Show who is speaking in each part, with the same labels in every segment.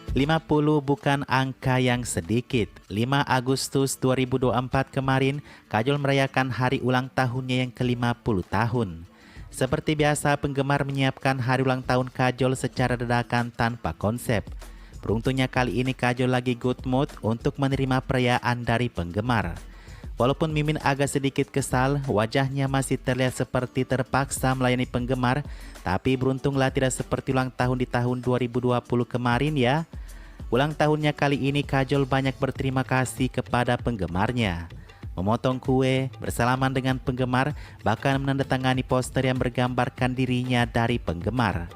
Speaker 1: 50 bukan angka yang sedikit. 5 Agustus 2024 kemarin, Kajol merayakan hari ulang tahunnya yang ke-50 tahun. Seperti biasa, penggemar menyiapkan hari ulang tahun Kajol secara dadakan tanpa konsep. Beruntungnya kali ini Kajol lagi good mood untuk menerima perayaan dari penggemar. Walaupun Mimin agak sedikit kesal, wajahnya masih terlihat seperti terpaksa melayani penggemar, tapi beruntunglah tidak seperti ulang tahun di tahun 2020 kemarin ya. Ulang tahunnya kali ini Kajol banyak berterima kasih kepada penggemarnya. Memotong kue, bersalaman dengan penggemar, bahkan menandatangani poster yang bergambarkan dirinya dari penggemar.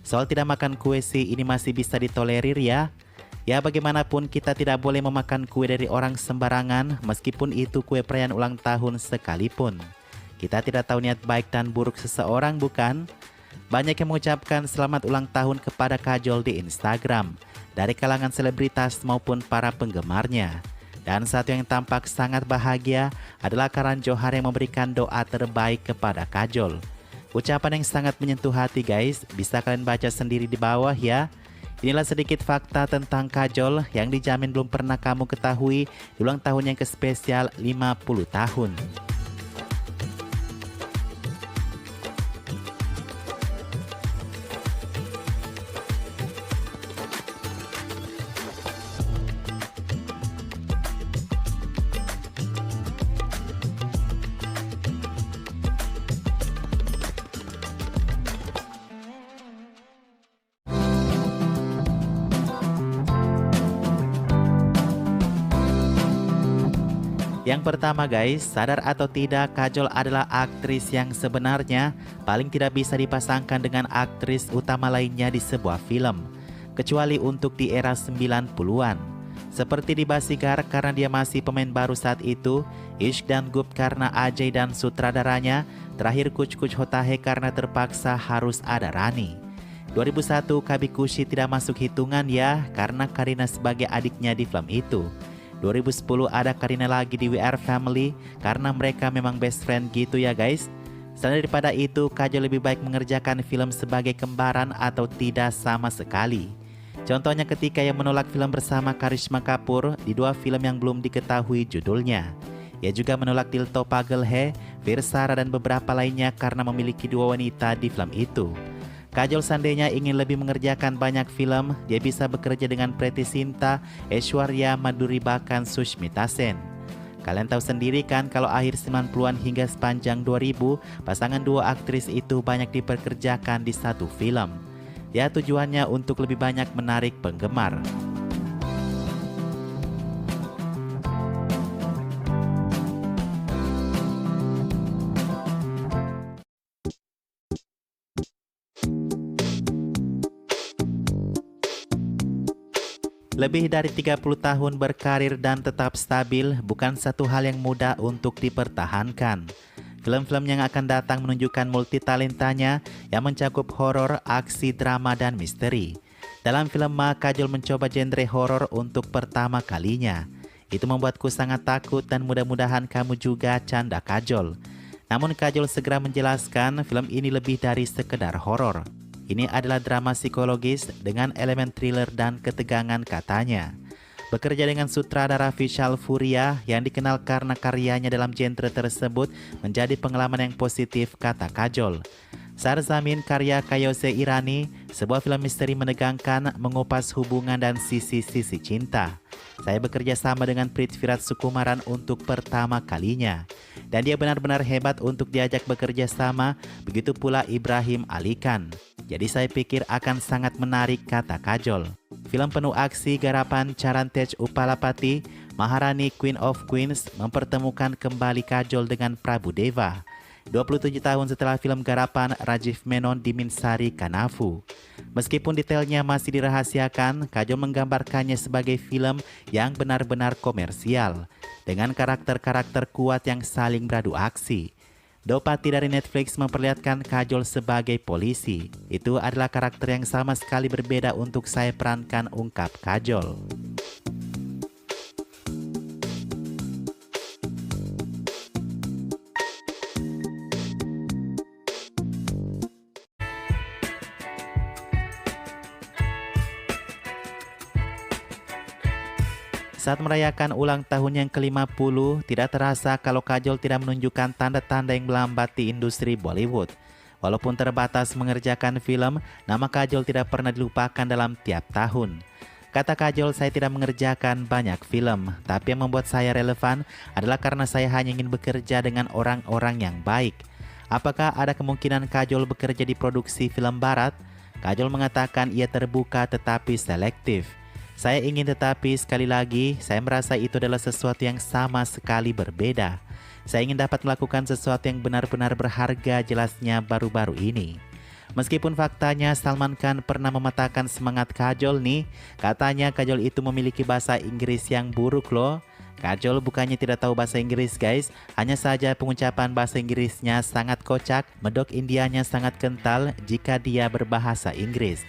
Speaker 1: Soal tidak makan kue sih ini masih bisa ditolerir ya. Ya bagaimanapun kita tidak boleh memakan kue dari orang sembarangan meskipun itu kue perayaan ulang tahun sekalipun. Kita tidak tahu niat baik dan buruk seseorang bukan? Banyak yang mengucapkan selamat ulang tahun kepada Kajol di Instagram, dari kalangan selebritas maupun para penggemarnya. Dan satu yang tampak sangat bahagia adalah Karan Johar yang memberikan doa terbaik kepada Kajol. Ucapan yang sangat menyentuh hati guys, bisa kalian baca sendiri di bawah ya. Inilah sedikit fakta tentang Kajol yang dijamin belum pernah kamu ketahui di ulang tahun yang kespesial 50 tahun. Yang pertama guys, sadar atau tidak Kajol adalah aktris yang sebenarnya paling tidak bisa dipasangkan dengan aktris utama lainnya di sebuah film. Kecuali untuk di era 90-an. Seperti di Basigar karena dia masih pemain baru saat itu, Ishq dan Gup karena Ajay dan sutradaranya, terakhir Kuch Kuch Hotahe karena terpaksa harus ada Rani. 2001 Kabikushi tidak masuk hitungan ya karena Karina sebagai adiknya di film itu. 2010 ada Karina lagi di We Are Family karena mereka memang best friend gitu ya guys. Selain daripada itu, Kajol lebih baik mengerjakan film sebagai kembaran atau tidak sama sekali. Contohnya ketika ia menolak film bersama Karisma Kapoor di dua film yang belum diketahui judulnya. Ia juga menolak Dil To Pagal Hai, Versara dan beberapa lainnya karena memiliki dua wanita di film itu. Kajol seandainya ingin lebih mengerjakan banyak film, dia bisa bekerja dengan Preity Zinta, Aishwarya Madhuri bahkan Sushmita Sen. Kalian tahu sendiri kan kalau akhir 90-an hingga sepanjang 2000, pasangan dua aktris itu banyak diperkerjakan di satu film. Ya tujuannya untuk lebih banyak menarik penggemar. Lebih dari 30 tahun berkarir dan tetap stabil bukan satu hal yang mudah untuk dipertahankan. Film-film yang akan datang menunjukkan multitalentanya yang mencakup horor, aksi, drama, dan misteri. Dalam film Ma, Kajol mencoba genre horor untuk pertama kalinya. Itu membuatku sangat takut dan mudah-mudahan kamu juga canda Kajol. Namun Kajol segera menjelaskan film ini lebih dari sekedar horor. Ini adalah drama psikologis dengan elemen thriller dan ketegangan katanya. Bekerja dengan sutradara Vishal Furia yang dikenal karena karyanya dalam genre tersebut menjadi pengalaman yang positif kata Kajol. Sarzamin karya Kayose Irani, sebuah film misteri menegangkan mengupas hubungan dan sisi-sisi cinta. Saya bekerja sama dengan Prithvirat Sukumaran untuk pertama kalinya. Dan dia benar-benar hebat untuk diajak bekerja sama, begitu pula Ibrahim Alikan. Jadi saya pikir akan sangat menarik kata Kajol. Film penuh aksi garapan Charantej Upalapati, Maharani Queen of Queens mempertemukan kembali Kajol dengan Prabu Deva. 27 tahun setelah film garapan Rajiv Menon di Minsari Kanavu. Meskipun detailnya masih dirahasiakan, Kajol menggambarkannya sebagai film yang benar-benar komersial, dengan karakter-karakter kuat yang saling beradu aksi. Dopati dari Netflix memperlihatkan Kajol sebagai polisi. Itu adalah karakter yang sama sekali berbeda untuk saya perankan, ungkap Kajol. Saat merayakan ulang tahun yang ke-50, tidak terasa kalau Kajol tidak menunjukkan tanda-tanda yang melambat di industri Bollywood. Walaupun terbatas mengerjakan film, nama Kajol tidak pernah dilupakan dalam tiap tahun. Kata Kajol, saya tidak mengerjakan banyak film, tapi yang membuat saya relevan adalah karena saya hanya ingin bekerja dengan orang-orang yang baik. Apakah ada kemungkinan Kajol bekerja di produksi film barat? Kajol mengatakan ia terbuka tetapi selektif. Saya ingin, tetapi sekali lagi, saya merasa itu adalah sesuatu yang sama sekali berbeda. Saya ingin dapat melakukan sesuatu yang benar-benar berharga, jelasnya baru-baru ini. Meskipun faktanya Salman Khan pernah mematahkan semangat Kajol nih, katanya Kajol itu memiliki bahasa Inggris yang buruk loh. Kajol bukannya tidak tahu bahasa Inggris guys, hanya saja pengucapan bahasa Inggrisnya sangat kocak, medok Indianya sangat kental jika dia berbahasa Inggris.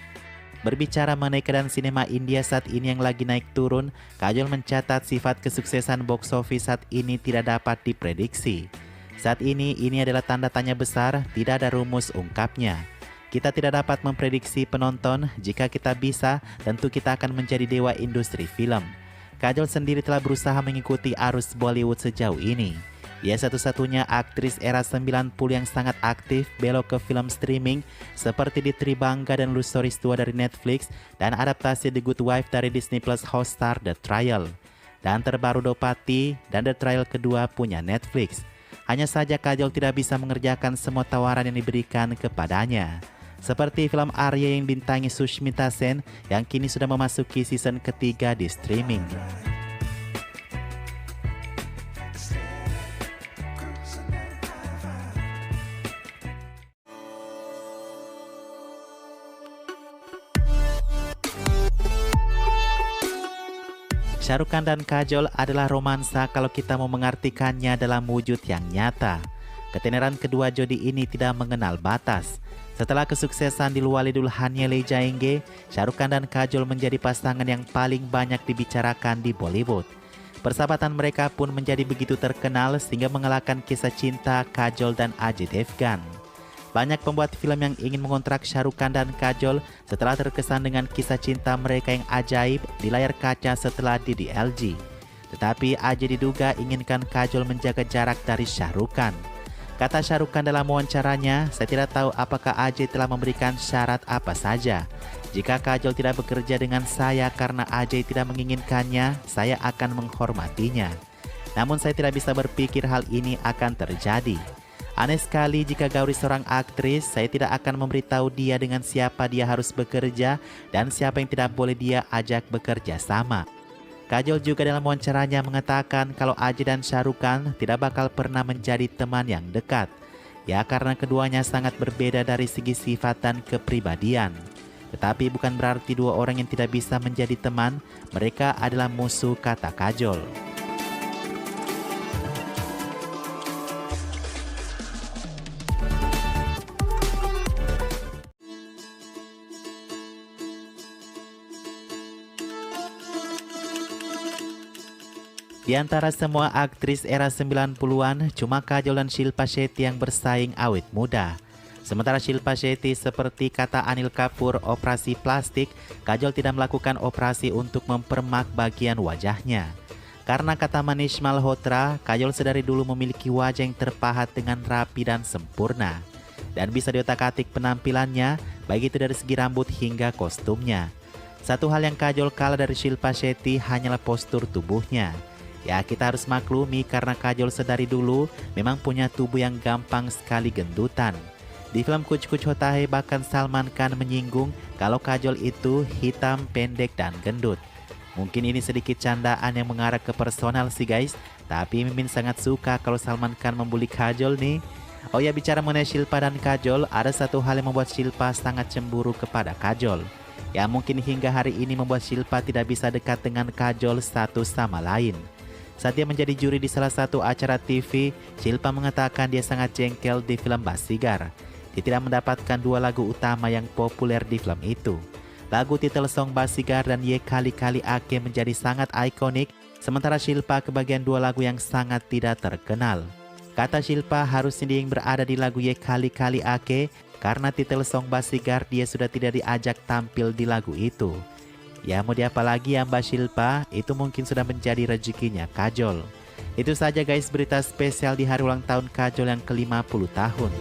Speaker 1: Berbicara mengenai keadaan sinema India saat ini yang lagi naik turun, Kajol mencatat sifat kesuksesan box office saat ini tidak dapat diprediksi. Saat ini adalah tanda tanya besar, tidak ada rumus ungkapnya. Kita tidak dapat memprediksi penonton, jika kita bisa, tentu kita akan menjadi dewa industri film. Kajol sendiri telah berusaha mengikuti arus Bollywood sejauh ini. Ia satu-satunya aktris era 90 yang sangat aktif belok ke film streaming seperti di Tribangga dan Love Stories 2 dari Netflix dan adaptasi The Good Wife dari Disney Plus Hotstar The Trial. Dan terbaru Dopati dan The Trial kedua punya Netflix. Hanya saja Kajol tidak bisa mengerjakan semua tawaran yang diberikan kepadanya. Seperti film Arya yang bintangi Sushmita Sen yang kini sudah memasuki season ketiga di streaming. Shah Rukh Khan dan Kajol adalah romansa kalau kita mau mengartikannya dalam wujud yang nyata. Ketenaran kedua jodi ini tidak mengenal batas. Setelah kesuksesan di Luwale Dulhania Le Jayenge, Shah Rukh Khan dan Kajol menjadi pasangan yang paling banyak dibicarakan di Bollywood. Persahabatan mereka pun menjadi begitu terkenal sehingga mengalahkan kisah cinta Kajol dan Ajay Devgan. Banyak pembuat film yang ingin mengontrak Shah Rukh Khan dan Kajol setelah terkesan dengan kisah cinta mereka yang ajaib di layar kaca setelah di DLG. Tetapi Ajay diduga inginkan Kajol menjaga jarak dari Shah Rukh Khan. Kata Shah Rukh Khan dalam wawancaranya, saya tidak tahu apakah Ajay telah memberikan syarat apa saja. Jika Kajol tidak bekerja dengan saya karena Ajay tidak menginginkannya, saya akan menghormatinya. Namun saya tidak bisa berpikir hal ini akan terjadi. Aneh sekali jika Gauri seorang aktris, saya tidak akan memberitahu dia dengan siapa dia harus bekerja dan siapa yang tidak boleh dia ajak bekerja sama. Kajol juga dalam wawancaranya mengatakan kalau Ajay dan Shah Rukh Khan tidak bakal pernah menjadi teman yang dekat. Ya karena keduanya sangat berbeda dari segi sifat dan kepribadian. Tetapi bukan berarti dua orang yang tidak bisa menjadi teman, mereka adalah musuh, kata Kajol. Di antara semua aktris era 90-an, cuma Kajol dan Shilpa Shetty yang bersaing awet muda. Sementara Shilpa Shetty seperti kata Anil Kapoor operasi plastik, Kajol tidak melakukan operasi untuk mempermak bagian wajahnya. Karena kata Manish Malhotra, Kajol sedari dulu memiliki wajah yang terpahat dengan rapi dan sempurna. Dan bisa diotak-atik penampilannya, baik itu dari segi rambut hingga kostumnya. Satu hal yang Kajol kalah dari Shilpa Shetty hanyalah postur tubuhnya. Ya kita harus maklumi karena Kajol sedari dulu memang punya tubuh yang gampang sekali gendutan. Di film Kuch Kuch Hota Hai bahkan Salman Khan menyinggung kalau Kajol itu hitam, pendek, dan gendut. Mungkin ini sedikit candaan yang mengarah ke personal sih guys, tapi Mimin sangat suka kalau Salman Khan membuli Kajol nih. Oh ya, bicara mengenai Shilpa dan Kajol, ada satu hal yang membuat Shilpa sangat cemburu kepada Kajol. Ya mungkin hingga hari ini membuat Shilpa tidak bisa dekat dengan Kajol satu sama lain. Saat dia menjadi juri di salah satu acara TV, Shilpa mengatakan dia sangat jengkel di film Basigar. Dia tidak mendapatkan dua lagu utama yang populer di film itu. Lagu titel song Basigar dan Ye Kali Kali Ake menjadi sangat ikonik, sementara Shilpa kebagian dua lagu yang sangat tidak terkenal. Kata Shilpa harusnya dia yang berada di lagu Ye Kali Kali Ake, karena titel song Basigar dia sudah tidak diajak tampil di lagu itu. Ya mau diapa lagi ya Mbak Shilpa, itu mungkin sudah menjadi rezekinya Kajol. Itu saja guys berita spesial di hari ulang tahun Kajol yang ke-50 tahun.